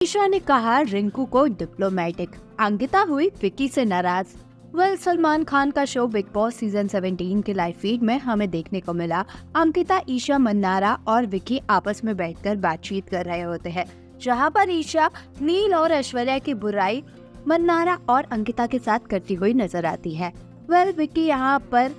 ईशा ने कहा रिंकू को डिप्लोमेटिक, अंकिता हुई विक्की से नाराज। सलमान खान का शो बिग बॉस सीजन 17 के लाइव फीड में हमें देखने को मिला अंकिता, ईशा, मन्नारा और विक्की आपस में बैठकर बातचीत कर रहे होते हैं, जहां पर ईशा नील और ऐश्वर्या की बुराई मन्नारा और अंकिता के साथ करती हुई नजर आती है। विक्की यहाँ पर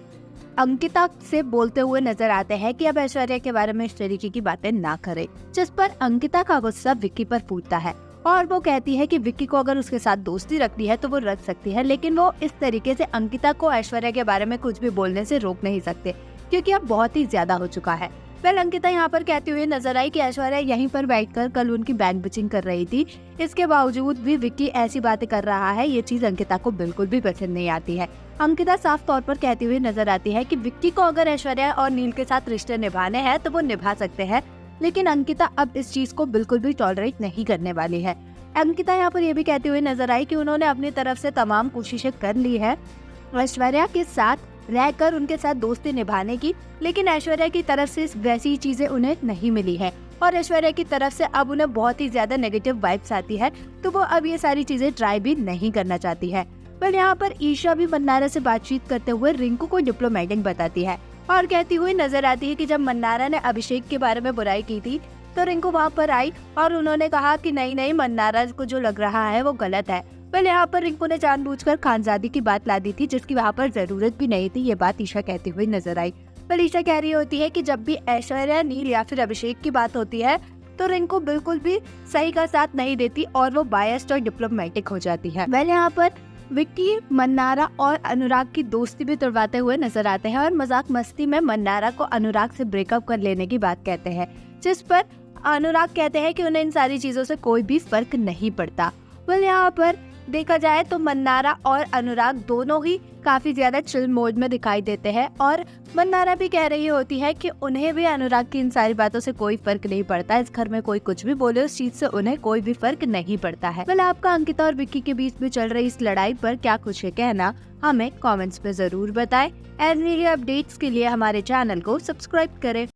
अंकिता से बोलते हुए नजर आते हैं कि अब ऐश्वर्या के बारे में इस तरीके की बातें ना करे, जिस पर अंकिता का गुस्सा विक्की पर फूटता है और वो कहती है कि विक्की को अगर उसके साथ दोस्ती रखनी है तो वो रख सकती है, लेकिन वो इस तरीके से अंकिता को ऐश्वर्या के बारे में कुछ भी बोलने से रोक नहीं सकते क्योंकि अब बहुत ही ज्यादा हो चुका है। अंकिता यहाँ पर कहती हुई नजर आई कि ऐश्वर्या यहीं पर बैठकर कल उनकी बैंक बिचिंग कर रही थी, इसके बावजूद भी विक्की ऐसी बातें कर रहा है, ये चीज अंकिता को बिल्कुल भी पसंद नहीं आती है। अंकिता साफ तौर पर कहती हुई नजर आती है कि विक्की को अगर ऐश्वर्या और नील के साथ रिश्ते निभाने हैं तो वो निभा सकते हैं, लेकिन अंकिता अब इस चीज को बिल्कुल भी टॉलरेट नहीं करने वाली है। अंकिता यहाँ पर ये भी कहती हुई नजर आई कि उन्होंने अपनी तरफ से तमाम कोशिशें कर ली है ऐश्वर्या के साथ रहकर उनके साथ दोस्ती निभाने की, लेकिन ऐश्वर्या की तरफ से वैसी चीजें उन्हें नहीं मिली है और ऐश्वर्या की तरफ से अब उन्हें बहुत ही ज्यादा नेगेटिव वाइब्स आती है, तो वो अब ये सारी चीजें ट्राई भी नहीं करना चाहती है। यहाँ पर ईशा भी मन्नारा से बातचीत करते हुए रिंकू को डिप्लोमेटिक बताती है और कहती हुई नजर आती है कि जब मन्नारा ने अभिषेक के बारे में बुराई की थी तो रिंकू वहाँ पर आई और उन्होंने कहा कि नहीं, मन्नारा को जो लग रहा है वो गलत है। यहाँ पर रिंकू ने जानबूझकर खानजादी की बात ला दी थी, जिसकी वहाँ पर जरूरत भी नहीं थी, ये बात ईशा कहती हुई नजर आई। ईशा कह रही होती है कि जब भी ऐश्वर्या, नील या फिर अभिषेक की बात होती है तो रिंकू बिल्कुल भी सही का साथ नहीं देती और वो बायस्ड और डिप्लोमेटिक हो जाती है। यहाँ पर विक्की, मन्नारा और अनुराग की दोस्ती भी तोड़वाते हुए नजर आते हैं और मजाक मस्ती में मन्नारा को अनुराग से ब्रेकअप कर लेने की बात कहते हैं, जिस पर अनुराग कहते हैं कि उन्हें इन सारी चीजों से कोई भी फर्क नहीं पड़ता। यहाँ पर देखा जाए तो मन्नारा और अनुराग दोनों ही काफी ज्यादा चिल मोड में दिखाई देते हैं और मन्नारा भी कह रही होती है कि उन्हें भी अनुराग की इन सारी बातों से कोई फर्क नहीं पड़ता, इस घर में कोई कुछ भी बोले उस चीज से उन्हें कोई भी फर्क नहीं पड़ता है। आपका अंकिता और विक्की के बीच में चल रही इस लड़ाई पर क्या कुछ है कहना, हमें कमेंट्स में जरूर बताएं। ऐसे अपडेट्स के लिए हमारे चैनल को सब्सक्राइब करें।